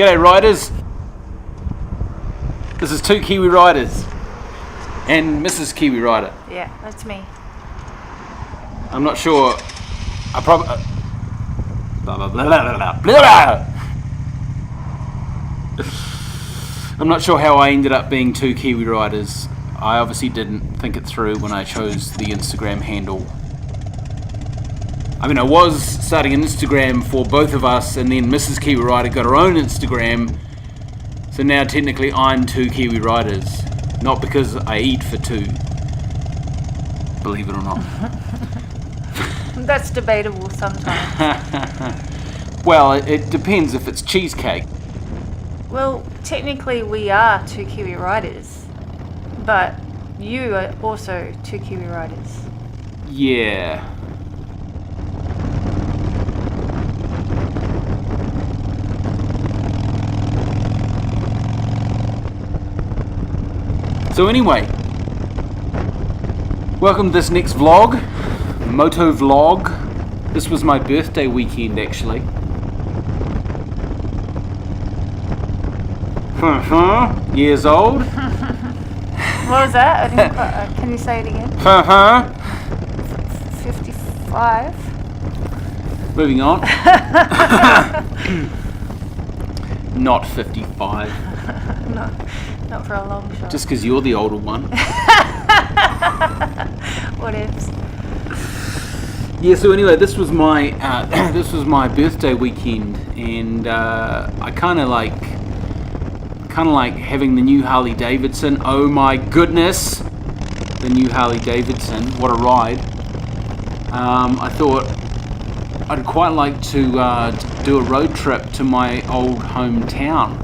G'day riders. This is 2 Kiwi riders and Mrs. Kiwi Rider. Yeah, that's me. I'm not sure. I probably. Blah, blah, blah, blah, blah, blah. I'm not sure how I ended up being 2 Kiwi riders. I obviously didn't think it through when I chose the Instagram handle. I mean, I was starting an Instagram for both of us, and then Mrs. Kiwi Rider got her own Instagram. So now technically I'm 2 Kiwi riders. Not because I eat for 2. Believe it or not. That's debatable sometimes. Well, it depends if it's cheesecake. Well, technically we are 2 Kiwi riders, but you are also 2 Kiwi riders. Yeah. So anyway, welcome to this next vlog, moto vlog. This was my birthday weekend actually. Years old. What was that? I didn't quite, can you say it again? 55. Moving on. Not 55. Not for a long shot. Just because you're the older one. What ifs? Yeah. So anyway, this was my birthday weekend, and I kind of like having the new Harley Davidson. Oh my goodness, the new Harley Davidson! What a ride! I thought I'd quite like to do a road trip to my old hometown,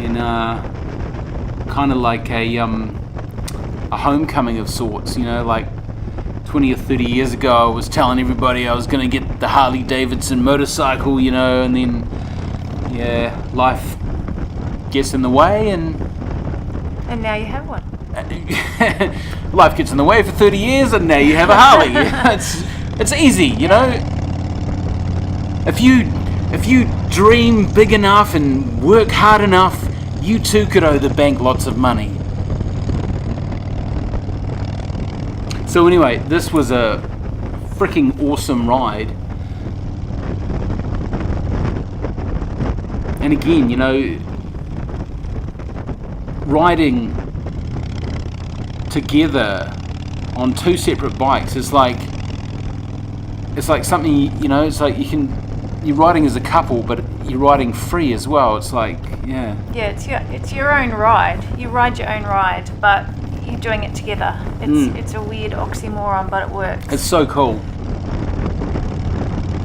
and kind of like a homecoming of sorts, you know, like 20 or 30 years ago I was telling everybody I was going to get the Harley Davidson motorcycle, you know, and then yeah, life gets in the way, and now you have one. Life gets in the way for 30 years and now you have a Harley. It's easy, you know. If you dream big enough and work hard enough, you too could owe the bank lots of money. So anyway, this was a freaking awesome ride. And again, you know, riding together on 2 separate bikes is like, it's like something, you know, it's like you're riding as a couple, but you're riding free as well. It's like, yeah. Yeah, it's your own ride. You ride your own ride, but you're doing it together. It's a weird oxymoron, but it works. It's so cool.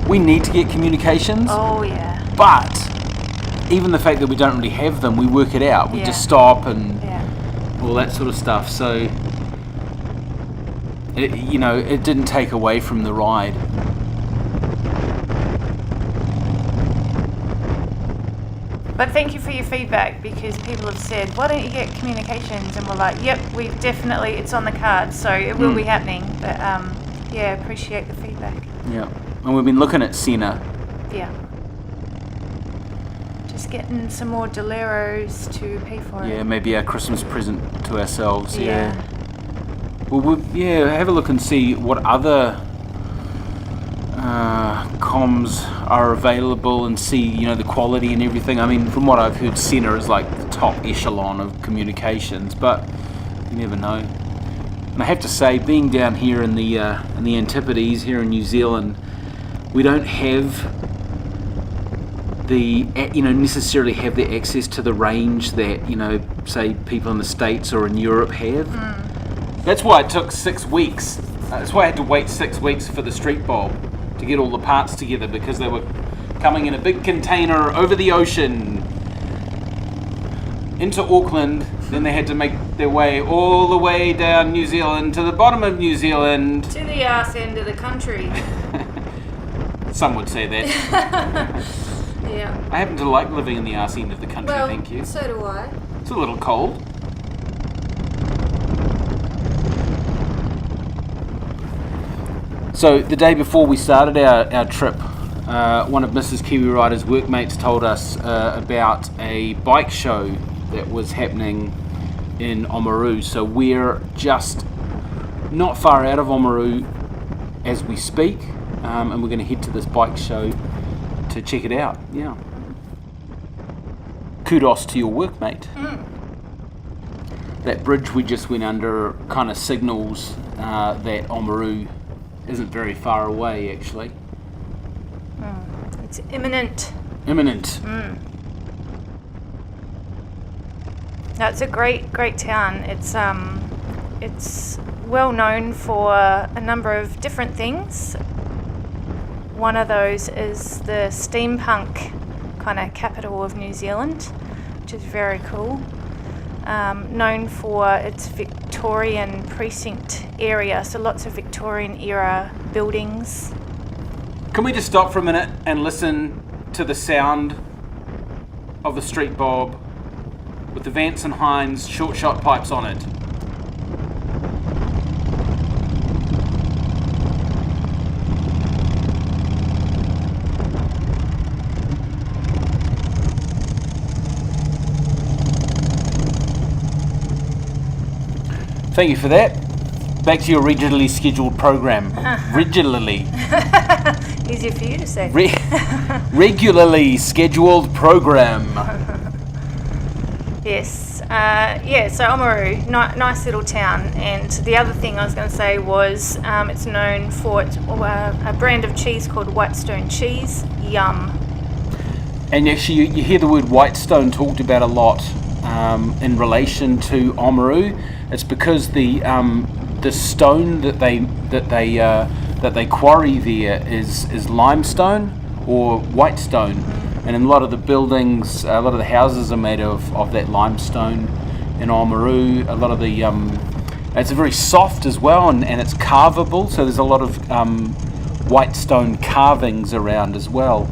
We need to get communications. Oh yeah. But even the fact that we don't really have them, we work it out. We just stop and all that sort of stuff. So, you know, it didn't take away from the ride. But thank you for your feedback, because people have said, why don't you get communications? And we're like, yep, we definitely, it's on the cards, so it will be happening. But yeah, appreciate the feedback. Yeah, and we've been looking at Senna. Yeah. Just getting some more Deleros to pay for it. Yeah, maybe our Christmas present to ourselves. Yeah. Well, have a look and see what other comms are available and see, you know, the quality and everything. I mean, from what I've heard, Senna is like the top echelon of communications, but you never know. And I have to say, being down here in the Antipodes, here in New Zealand, we don't have necessarily have the access to the range that, you know, say people in the States or in Europe have. That's why it took 6 weeks. That's why I had to wait 6 weeks for the street bulb to get all the parts together, because they were coming in a big container over the ocean into Auckland. Then they had to make their way all the way down New Zealand to the bottom of New Zealand. To the arse end of the country. Some would say that. Yeah. I happen to like living in the arse end of the country, thank you. So do I. It's a little cold. So the day before we started our trip, one of Mrs. Kiwi Rider's workmates told us about a bike show that was happening in Oamaru. So we're just not far out of Oamaru as we speak, and we're going to head to this bike show to check it out. Yeah. Kudos to your workmate. That bridge we just went under kind of signals that Oamaru isn't very far away, actually. It's imminent. Imminent. No, it's a great town. It's well known for a number of different things. One of those is the steampunk kind of capital of New Zealand, which is very cool. Known for its Victorian precinct area, so lots of Victorian era buildings. Can we just stop for a minute and listen to the sound of the street bob with the Vance and Hines short shot pipes on it? Thank you for that. Back to your regularly scheduled program. Regularly. Easier for you to say. Regularly scheduled program. Yes. So Oamaru, nice little town. And the other thing I was going to say was it's known for a brand of cheese called Whitestone cheese. Yum. And actually you hear the word Whitestone talked about a lot in relation to Oamaru. It's because the stone that they quarry there is limestone or whitestone, and in a lot of the buildings, a lot of the houses are made of that limestone in Oamaru. A lot of the it's very soft as well, and it's carvable, so there's a lot of whitestone carvings around as well.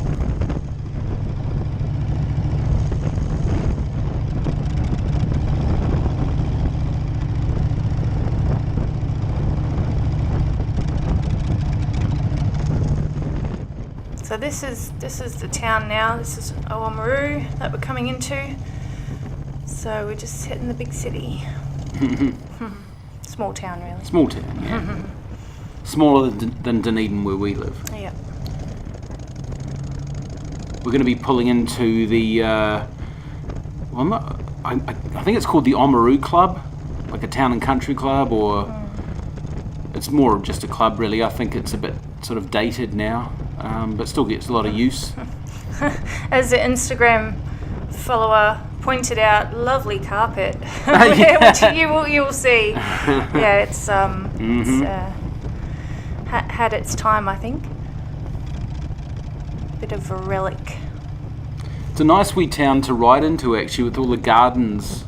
So this is the town now. This is Oamaru that we're coming into. So we're just hitting the big city. Small town, really. Small town, yeah. Smaller than Dunedin, where we live. Yeah. We're going to be pulling into the. I think it's called the Oamaru Club, like a town and country club, or it's more of just a club, really. I think it's a bit sort of dated now. But still gets a lot of use. As the Instagram follower pointed out, lovely carpet, which you will see. Yeah, it's had its time, I think. Bit of a relic. It's a nice wee town to ride into, actually, with all the gardens.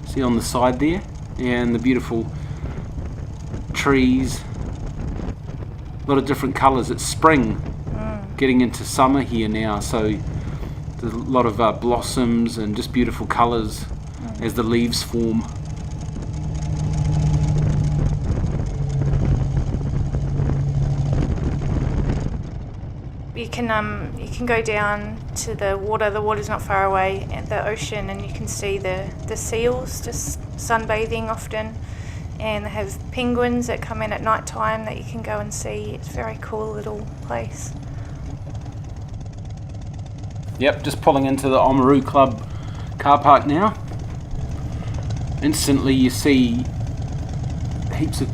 See on the side there, and the beautiful trees. A lot of different colours. It's spring. Getting into summer here now, so there's a lot of blossoms and just beautiful colours as the leaves form. You can go down to the water. The water's not far away at the ocean, and you can see the seals just sunbathing often. And they have penguins that come in at night time that you can go and see. It's a very cool little place. Yep, just pulling into the Oamaru Club car park now. Instantly you see heaps of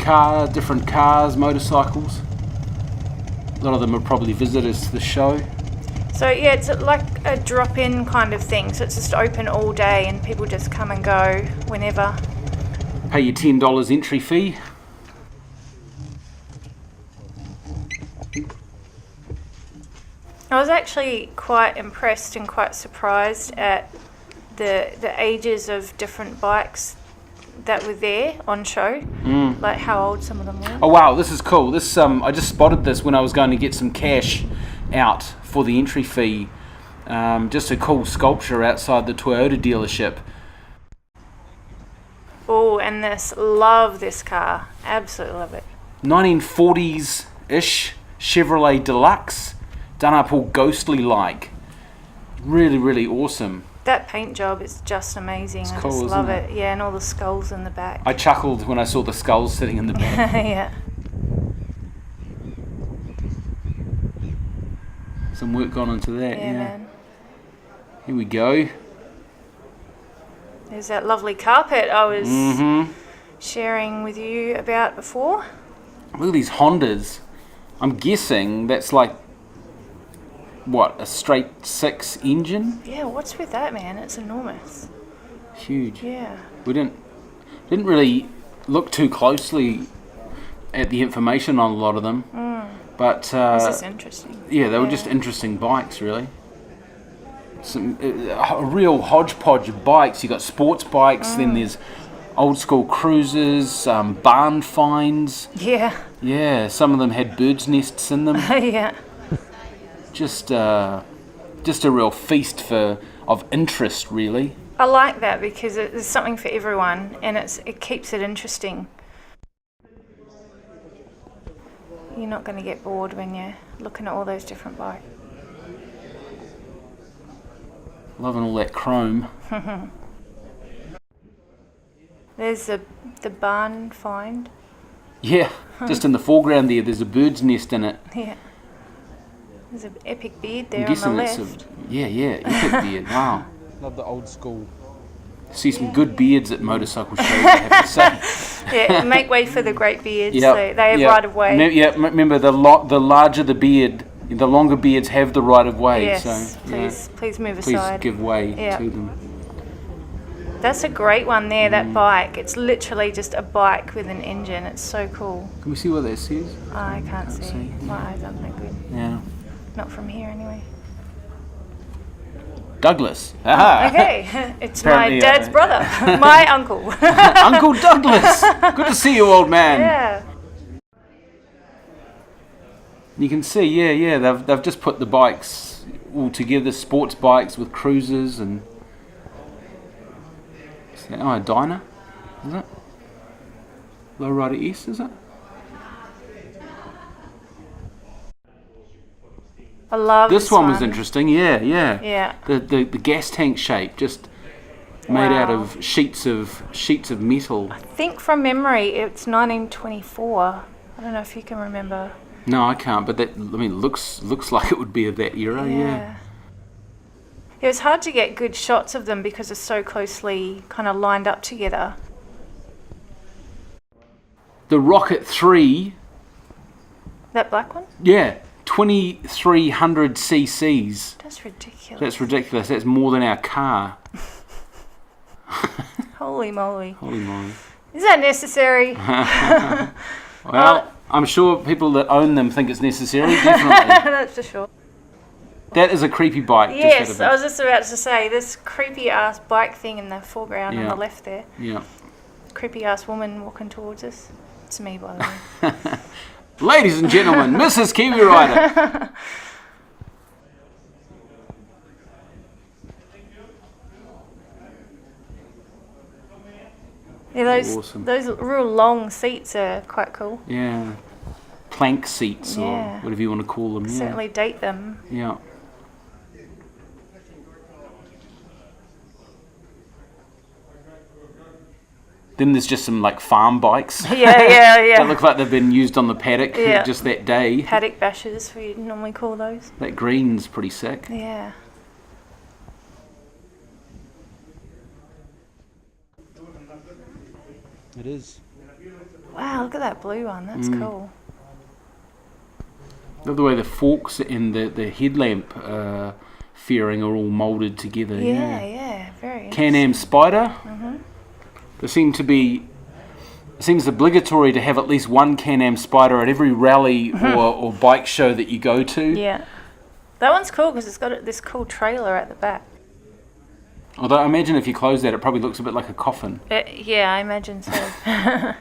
different cars, motorcycles. A lot of them are probably visitors to the show. So yeah, it's like a drop-in kind of thing. So it's just open all day and people just come and go whenever. Pay your $10 entry fee. I was actually quite impressed and quite surprised at the ages of different bikes that were there on show, like how old some of them were. Oh wow, this is cool. This I just spotted this when I was going to get some cash out for the entry fee. Just a cool sculpture outside the Toyota dealership. Oh, and love this car. Absolutely love it. 1940s-ish Chevrolet Deluxe done up all ghostly-like. Really, really awesome. That paint job is just amazing. I cool, just isn't love it? it. Yeah, and all the skulls in the back. I chuckled when I saw the skulls sitting in the back. Yeah. Some work gone into that, Yeah, man. Here we go. There's that lovely carpet I was Mm-hmm. sharing with you about before. Look at these Hondas. I'm guessing that's like, what, a straight 6 engine? Yeah, what's with that, man? It's enormous. Huge. Yeah. We didn't really look too closely at the information on a lot of them. But This is interesting. yeah, they were just interesting bikes, really. Some a real hodgepodge of bikes. You got sports bikes, then there's old school cruisers, barn finds. Yeah. Yeah, some of them had birds' nests in them. Yeah. Just a real feast of interest, really. I like that because there's something for everyone, and it keeps it interesting. You're not going to get bored when you're looking at all those different bikes. Loving all that chrome. There's the barn find. Yeah, just in the foreground there's a bird's nest in it. Yeah. There's an epic beard there I'm on guessing the it's left. epic beard. Wow. Love the old school. See some good beards at motorcycle shows, I have to say. Yeah, make way for the great beards. Yep, They have yep. right of way. Remember the larger the beard, the longer beards have the right of way. Yes, So please move please aside. give way Yeah. to them. That's a great one there, that bike. It's literally just a bike with an engine. It's so cool. Can we see what that says? I can't see. see. My eyes aren't that good. Yeah. Not from here anyway. Douglas. Aha. Okay, it's Apparently, my dad's brother, my uncle. Uncle Douglas. Good to see you, old man. Yeah. You can see, yeah, they've just put the bikes all together, sports bikes with cruisers and. Oh, a Dyna, is it? Lowrider S, is it? I love This one was interesting, yeah. Yeah. The gas tank shape, just made out Wow. of sheets of metal. I think from memory it's 1924. I don't know if you can remember. No, I can't, but looks like it would be of that era, yeah. It was hard to get good shots of them because they're so closely kind of lined up together. The Rocket 3, That black one? yeah, 2300 cc's. That's ridiculous. That's ridiculous. That's more than our car. Holy moly. Holy moly. Is that necessary? Well, I'm sure people that own them think it's necessary, definitely. That's for sure. That is a creepy bike. Yes, I was just about to say, this creepy ass bike thing in the foreground on Yeah. the left there. Yeah. Creepy ass woman walking towards us. It's me, by the way. Ladies and gentlemen, Mrs. Kiwi Rider. Yeah, Awesome. those real long seats are quite cool. Yeah. Plank seats or Yeah. whatever you want to call them. Yeah. Certainly date them. Yeah. Then there's just some like farm bikes. Yeah. That look like they've been used on the paddock Yeah. just that day. Paddock bashes, we normally call those. That green's pretty sick. Yeah. It is. Wow, look at that blue one. That's cool. Love the way the forks and the headlamp fairing are all moulded together. Yeah, very Can-Am Spider. There seems obligatory to have at least one Can-Am Spider at every rally or bike show that you go to. Yeah. That one's cool because it's got this cool trailer at the back. Although I imagine if you close that, it probably looks a bit like a coffin. Yeah, I imagine so.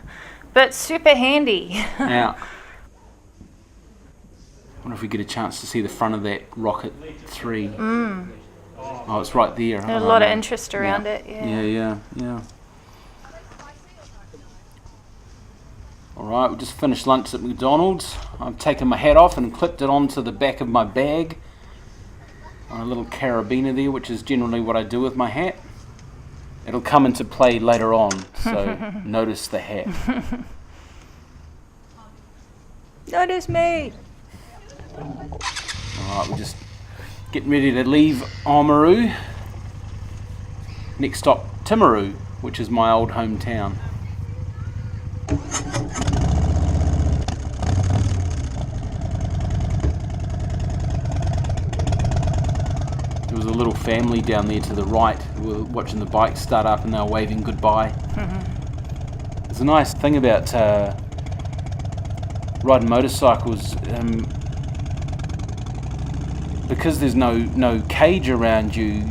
But super handy. Yeah. I wonder if we get a chance to see the front of that Rocket 3. Oh, it's right there. There's a lot of interest around it. Yeah. Alright, we just finished lunch at McDonald's. I've taken my hat off and clipped it onto the back of my bag on a little carabiner there, which is generally what I do with my hat. It'll come into play later on, so notice the hat. Notice me! Alright, we're just getting ready to leave Oamaru. Next stop, Timaru, which is my old hometown. There was a little family down there to the right who were watching the bike start up and they were waving goodbye. There's a nice thing about riding motorcycles, because there's no cage around you,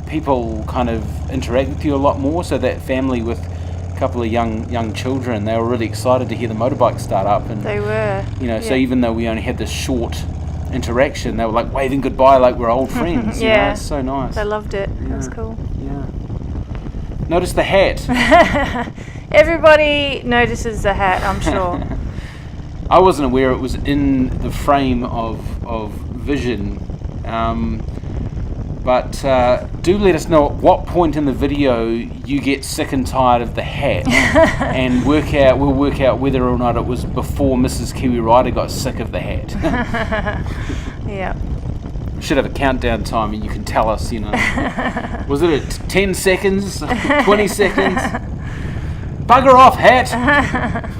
people kind of interact with you a lot more. So that family with a couple of young children, they were really excited to hear the motorbike start up, and They were. so even though we only had this short interaction, they were like waving goodbye like we're old friends. Yeah. It's so nice. They loved it. Yeah. That was cool. Yeah. Notice the hat. Everybody notices the hat, I'm sure. I wasn't aware it was in the frame of vision, but do let us know at what point in the video you get sick and tired of the hat, and we'll work out whether or not it was before Mrs. Kiwi Rider got sick of the hat. Yeah. We should have a countdown time and you can tell us, was it at 10 seconds, 20 seconds? Bugger off, hat!